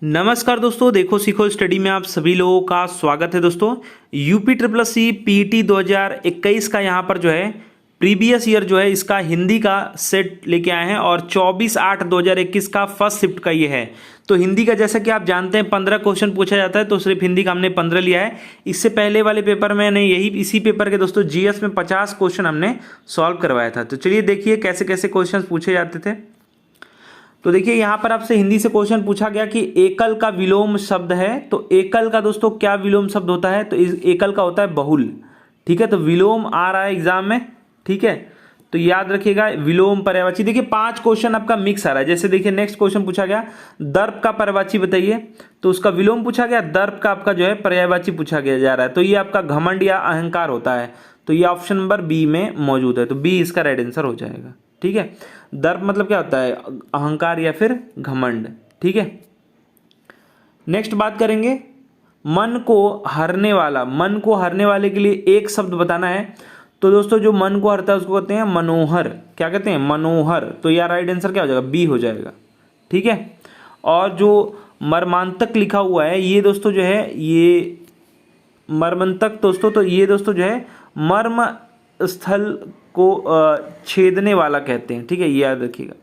नमस्कार दोस्तों, देखो सीखो स्टडी में आप सभी लोगों का स्वागत है। दोस्तों यूपी ट्रिपल सी पीटी 2021 का यहाँ पर जो है प्रीवियस ईयर जो है इसका हिंदी का सेट लेके आए हैं और 24/8/2021 का फर्स्ट शिफ्ट का ये है। तो हिंदी का जैसा कि आप जानते हैं 15 क्वेश्चन पूछा जाता है, तो सिर्फ हिंदी का हमने 15 लिया है। इससे पहले वाले पेपर में इसी पेपर के दोस्तों जीएस में 50 क्वेश्चन हमने सॉल्व करवाया था। तो चलिए देखिए कैसे कैसे क्वेश्चन पूछे जाते थे। तो देखिए यहाँ पर आपसे हिंदी से क्वेश्चन पूछा गया कि एकल का विलोम शब्द है। तो एकल का दोस्तों क्या विलोम शब्द होता है? तो इस एकल का होता है बहुल। ठीक है, तो विलोम आ रहा है एग्जाम में। ठीक है, तो याद रखिएगा विलोम पर्यायवाची। देखिए 5 क्वेश्चन आपका मिक्स आ रहा है। जैसे देखिए नेक्स्ट क्वेश्चन पूछा गया दर्प का पर्यायवाची बताइए, तो उसका विलोम पूछा गया। दर्प का आपका जो है पर्यायवाची पूछा गया जा रहा है, तो ये आपका घमंड या अहंकार होता है। तो ये ऑप्शन नंबर बी में मौजूद है, तो बी इसका राइट आंसर हो जाएगा। ठीक है, दर्प मतलब क्या होता है? अहंकार या फिर घमंड। ठीक है, नेक्स्ट बात करेंगे मन को हरने वाला। मन को हरने वाले के लिए एक शब्द बताना है। तो दोस्तों जो मन को हरता है उसको कहते हैं मनोहर। क्या कहते हैं? मनोहर। तो यार राइट आंसर क्या हो जाएगा? बी हो जाएगा। ठीक है, और जो मर्मांतक लिखा हुआ है ये दोस्तों जो है ये मर्मांतक दोस्तों, तो ये दोस्तों जो है मर्म स्थल को छेदने वाला कहते हैं। ठीक है, ये याद रखिएगा।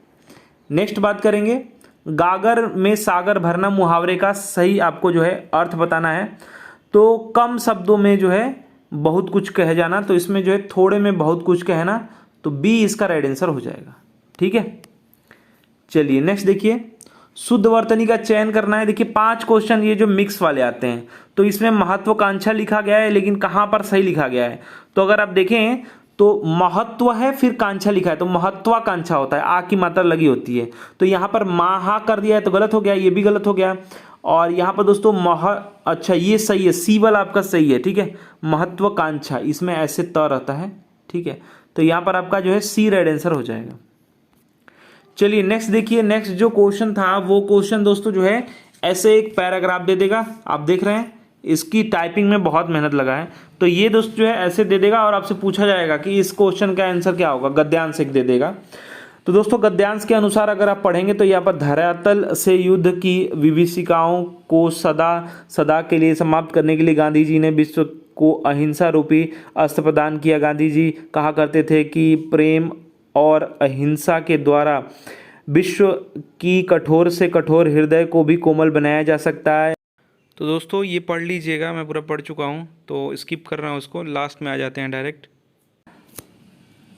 नेक्स्ट बात करेंगे गागर में सागर भरना मुहावरे का सही आपको जो है अर्थ बताना है। तो कम शब्दों में जो है बहुत कुछ कह जाना, तो इसमें जो है थोड़े में बहुत कुछ कहना, तो बी इसका राइट आंसर हो जाएगा। ठीक है, चलिए नेक्स्ट देखिए शुद्ध वर्तनी का चयन करना है। देखिए 5 क्वेश्चन ये जो मिक्स वाले आते हैं, तो इसमें महत्वाकांक्षा लिखा गया है, लेकिन कहाँ पर सही लिखा गया है? तो अगर आप देखें तो महत्व है फिर कांक्षा लिखा है, तो महत्वाकांक्षा होता है, आ की मात्रा लगी होती है। तो यहाँ पर महा कर दिया है तो गलत हो गया, ये भी गलत हो गया। और यहाँ पर दोस्तों अच्छा ये सही है, सी वाला आपका सही है। ठीक है, महत्वाकांक्षा इसमें ऐसे त रहता है। ठीक है, तो यहाँ पर आपका जो है सी राइट आंसर हो जाएगा। चलिए नेक्स्ट देखिए, नेक्स्ट जो क्वेश्चन था वो क्वेश्चन दोस्तों जो है ऐसे एक पैराग्राफ दे देगा। आप देख रहे हैं इसकी टाइपिंग में बहुत मेहनत लगा है। तो ये दोस्त जो है ऐसे दे देगा और आपसे पूछा जाएगा कि इस क्वेश्चन का आंसर क्या होगा। गद्यांश एक दे देगा। तो दोस्तों गद्यांश के अनुसार अगर आप पढ़ेंगे तो यहाँ पर धरातल से युद्ध की विभीषिकाओं को सदा के लिए समाप्त करने के लिए गांधी जी ने विश्व को अहिंसा रूपी अस्त्र प्रदान किया। गांधी जी कहा करते थे कि प्रेम और अहिंसा के द्वारा विश्व की कठोर से कठोर हृदय को भी कोमल बनाया जा सकता है। तो दोस्तों ये पढ़ लीजिएगा, मैं पूरा पढ़ चुका हूँ, तो स्किप कर रहा हूँ उसको, लास्ट में आ जाते हैं डायरेक्ट।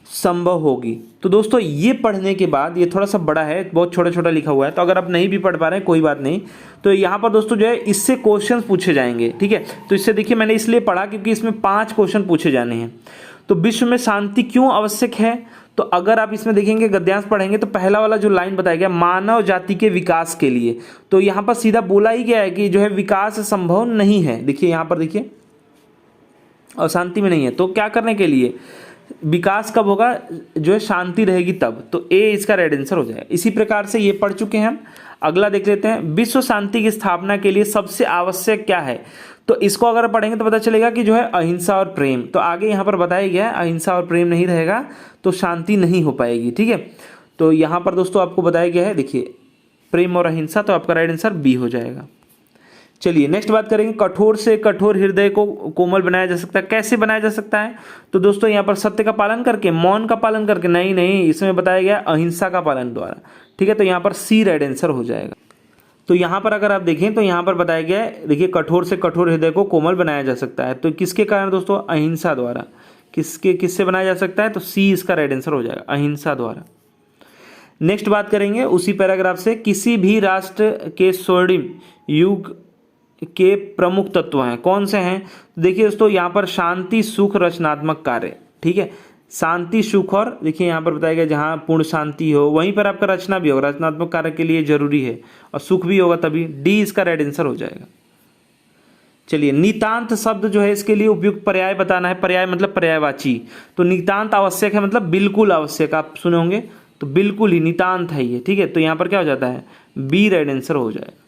संभव होगी। तो दोस्तों ये पढ़ने के बाद, ये थोड़ा सा बड़ा है, बहुत छोटा छोटा लिखा हुआ है, तो अगर आप नहीं भी पढ़ पा रहे हैं कोई बात नहीं। तो यहाँ पर दोस्तों जो है इससे क्वेश्चन पूछे जाएंगे। ठीक है, तो इससे देखिए मैंने इसलिए पढ़ा क्योंकि इसमें 5 क्वेश्चन पूछे जाने हैं। तो विश्व में शांति क्यों आवश्यक है? तो अगर आप इसमें देखेंगे गद्यांश पढ़ेंगे तो पहला वाला जो लाइन बताया गया मानव जाति के विकास के लिए, तो यहाँ पर सीधा बोला ही गया है कि जो है विकास संभव नहीं है। देखिए यहाँ पर देखिए और शांति में नहीं है, तो क्या करने के लिए? विकास कब होगा? जो है शांति रहेगी तब। तो ए इसका राइट आंसर हो जाएगा। इसी प्रकार से ये पढ़ चुके हैं हम। अगला देख लेते हैं विश्व शांति की स्थापना के लिए सबसे आवश्यक क्या है? तो इसको अगर पढ़ेंगे तो पता चलेगा कि जो है अहिंसा और प्रेम। तो आगे यहाँ पर बताया गया है अहिंसा और प्रेम नहीं रहेगा तो शांति नहीं हो पाएगी। ठीक है, तो यहाँ पर दोस्तों आपको बताया गया है, देखिए प्रेम और अहिंसा, तो आपका राइट आंसर बी हो जाएगा। चलिए नेक्स्ट बात करेंगे कठोर से कठोर हृदय को कोमल बनाया जा सकता है। कैसे बनाया जा सकता है? तो दोस्तों यहाँ पर सत्य का पालन करके, मौन का पालन करके, नहीं, इसमें बताया गया अहिंसा का पालन द्वारा। ठीक है, तो यहाँ पर सी राइट आंसर हो जाएगा। तो यहाँ पर अगर आप देखें तो यहाँ पर बताया गया है, देखिए कठोर से कठोर हृदय को कोमल बनाया जा सकता है। तो किसके कारण दोस्तों? अहिंसा द्वारा। किससे बनाया जा सकता है? तो सी इसका राइट आंसर हो जाएगा, अहिंसा द्वारा। नेक्स्ट बात करेंगे उसी पैराग्राफ से, किसी भी राष्ट्र के स्वर्णिम युग के प्रमुख तत्व हैं, कौन से हैं? देखिए दोस्तों यहाँ पर शांति, सुख, रचनात्मक कार्य। ठीक है, शांति, सुख, और देखिए यहाँ पर बताया गया जहाँ पूर्ण शांति हो वहीं पर आपका रचना भी होगा, रचनात्मक कार्य के लिए जरूरी है, और सुख भी होगा तभी। डी इसका राइट आंसर हो जाएगा। चलिए नितांत शब्द जो है इसके लिए उपयुक्त पर्याय बताना है। पर्याय मतलब पर्यायवाची। तो नितांत आवश्यक है मतलब बिल्कुल आवश्यक, आप सुने होंगे, तो बिल्कुल ही नितांत है ये। ठीक है, तो यहाँ पर क्या हो जाता है? बी राइट आंसर हो जाएगा।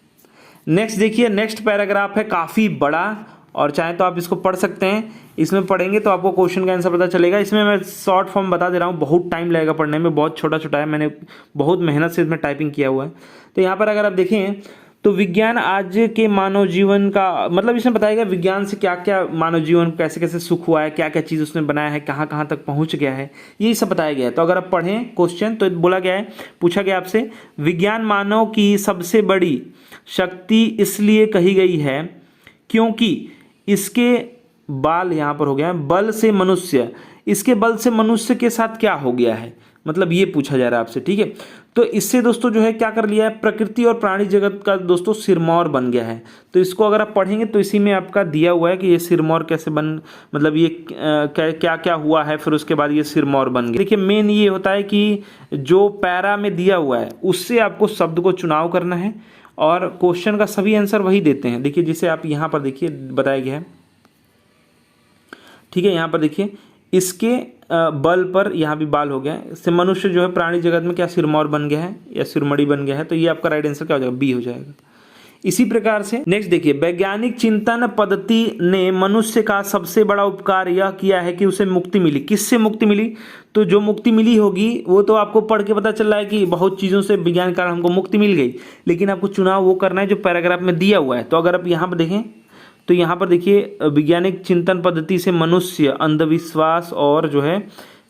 नेक्स्ट देखिए, नेक्स्ट पैराग्राफ है काफ़ी बड़ा, और चाहे तो आप इसको पढ़ सकते हैं। इसमें पढ़ेंगे तो आपको क्वेश्चन का आंसर पता चलेगा। इसमें मैं शॉर्ट फॉर्म बता दे रहा हूँ, बहुत टाइम लगेगा पढ़ने में, बहुत छोटा छोटा है, मैंने बहुत मेहनत से इसमें टाइपिंग किया हुआ है। तो यहाँ पर अगर आप देखें तो विज्ञान आज के मानव जीवन का मतलब इसमें बताया गया विज्ञान से क्या क्या मानव जीवन कैसे कैसे सुख हुआ है, क्या क्या चीज़ उसने बनाया है, कहाँ कहाँ तक पहुँच गया है, यही सब बताया गया है। तो अगर आप पढ़ें क्वेश्चन तो बोला गया है, पूछा गया आपसे, विज्ञान मानव की सबसे बड़ी शक्ति इसलिए कही गई है क्योंकि इसके बाल, यहाँ पर हो गया है बल से मनुष्य, इसके बल से मनुष्य के साथ क्या हो गया है, मतलब ये पूछा जा रहा है आपसे। ठीक है, तो इससे दोस्तों जो है क्या कर लिया है, प्रकृति और प्राणी जगत का दोस्तों सिरमौर बन गया है। तो इसको अगर आप पढ़ेंगे तो इसी में आपका दिया हुआ है कि ये सिरमौर कैसे बन, मतलब ये क्या क्या हुआ है, फिर उसके बाद ये सिरमौर बन गया। देखिए मेन ये होता है कि जो पैरा में दिया हुआ है उससे आपको शब्द को चुनाव करना है और क्वेश्चन का सभी आंसर वही देते हैं। देखिए जिसे आप यहाँ पर देखिए बताया गया है, ठीक है, यहाँ पर देखिए इसके बल पर, यहाँ भी बाल हो गया है, इससे मनुष्य जो है प्राणी जगत में क्या सिरमौर बन गया है या सिरमड़ी बन गया है। तो ये आपका राइट आंसर क्या हो जाएगा, बी हो जाएगा। इसी प्रकार से नेक्स्ट देखिए, वैज्ञानिक चिंतन पद्धति ने मनुष्य का सबसे बड़ा उपकार यह किया है कि उसे मुक्ति मिली। किससे मुक्ति मिली, तो जो मुक्ति मिली होगी वो तो आपको पढ़ के पता चल रहा है कि बहुत चीज़ों से विज्ञान के कारण हमको मुक्ति मिल गई, लेकिन आपको चुनाव वो करना है जो पैराग्राफ में दिया हुआ है। तो अगर आप यहाँ पर देखें तो यहाँ पर देखिए वैज्ञानिक चिंतन पद्धति से मनुष्य अंधविश्वास और जो है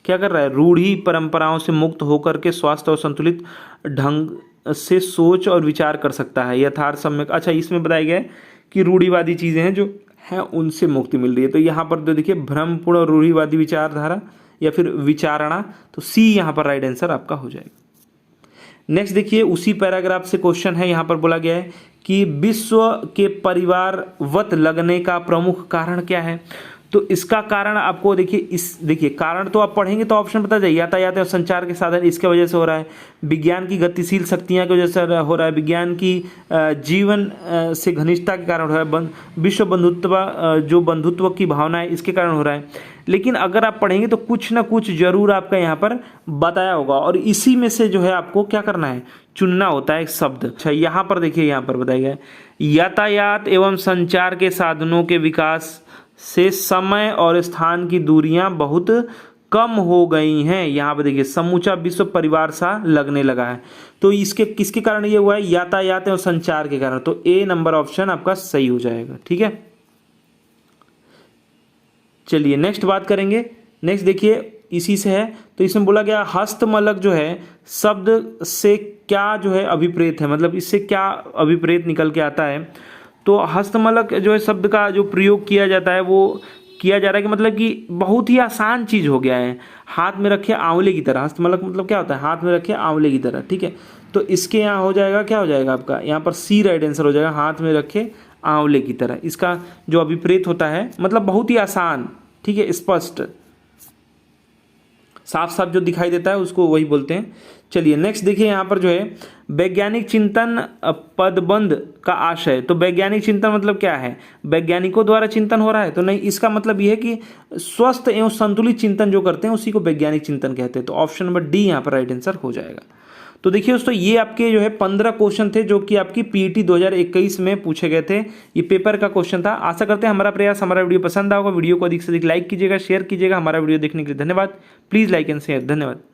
क्या कर रहा है, रूढ़ी परंपराओं से मुक्त होकर के स्वास्थ्य और संतुलित ढंग से सोच और विचार कर सकता है, यथार्थ सम्यक। अच्छा, इसमें बताया गया है कि रूढ़िवादी चीज़ें हैं जो हैं उनसे मुक्ति मिल रही है। तो यहाँ पर तो देखिए भ्रमपूर्ण और रूढ़िवादी विचारधारा या फिर विचारणा, तो सी यहाँ पर राइट आंसर आपका हो जाएगा। नेक्स्ट देखिए उसी पैराग्राफ से क्वेश्चन है, यहाँ पर बोला गया है कि विश्व के परिवारवत लगने का प्रमुख कारण क्या है। तो इसका कारण आपको देखिए कारण तो आप पढ़ेंगे तो ऑप्शन बता जाए, यातायात और संचार के साधन इसके वजह से हो रहा है, विज्ञान की गतिशील शक्तियाँ की वजह से हो रहा है, विज्ञान की जीवन से घनिष्ठता के कारण हो रहा है, विश्व बंधुत्व जो बंधुत्व की भावना है इसके कारण हो रहा है। लेकिन अगर आप पढ़ेंगे तो कुछ ना कुछ जरूर आपका यहाँ पर बताया होगा और इसी में से जो है आपको क्या करना है, चुनना होता है एक शब्द। अच्छा, यहाँ पर देखिए, यहाँ पर बताया गया है यातायात एवं संचार के साधनों के विकास से समय और स्थान की दूरियां बहुत कम हो गई हैं। यहाँ पर देखिए समूचा विश्व परिवार सा लगने लगा है। तो इसके किसके कारण ये हुआ है, यातायात और संचार के कारण। तो ए नंबर ऑप्शन आपका सही हो जाएगा। ठीक है, चलिए नेक्स्ट बात करेंगे। नेक्स्ट देखिए इसी से है, तो इसमें बोला गया हस्तमलक जो है शब्द से क्या जो है अभिप्रेत है, मतलब इससे क्या अभिप्रेत निकल के आता है। तो हस्तमलक जो है शब्द का जो प्रयोग किया जाता है वो किया जा रहा है कि मतलब कि बहुत ही आसान चीज़ हो गया है, हाथ में रखे आंवले की तरह। हस्तमलक मतलब क्या होता है, हाथ में रखे आंवले की तरह। ठीक है, तो इसके यहाँ हो जाएगा, क्या हो जाएगा आपका यहाँ पर सी राइट आंसर हो जाएगा, हाथ में रखे आंवले की तरह। इसका जो अभिप्रेत होता है मतलब बहुत ही आसान, ठीक है, स्पष्ट साफ साफ जो दिखाई देता है उसको वही बोलते हैं। चलिए नेक्स्ट देखिए, यहाँ पर जो है वैज्ञानिक चिंतन पदबंध का आशय। तो वैज्ञानिक चिंतन मतलब क्या है, वैज्ञानिकों द्वारा चिंतन हो रहा है, तो नहीं, इसका मतलब यह है कि स्वस्थ एवं संतुलित चिंतन जो करते हैं उसी को वैज्ञानिक चिंतन कहते हैं। तो ऑप्शन नंबर डी यहाँ पर राइट आंसर हो जाएगा। तो देखिए दोस्तों, ये आपके जो है 15 क्वेश्चन थे जो कि आपकी पीईटी 2021 में पूछे गए थे। ये पेपर का क्वेश्चन था। आशा करते हैं हमारा प्रयास, हमारा वीडियो पसंद आएगा। वीडियो को अधिक से अधिक लाइक कीजिएगा, शेयर कीजिएगा। हमारा वीडियो देखने के लिए धन्यवाद। Please like and share. धन्यवाद।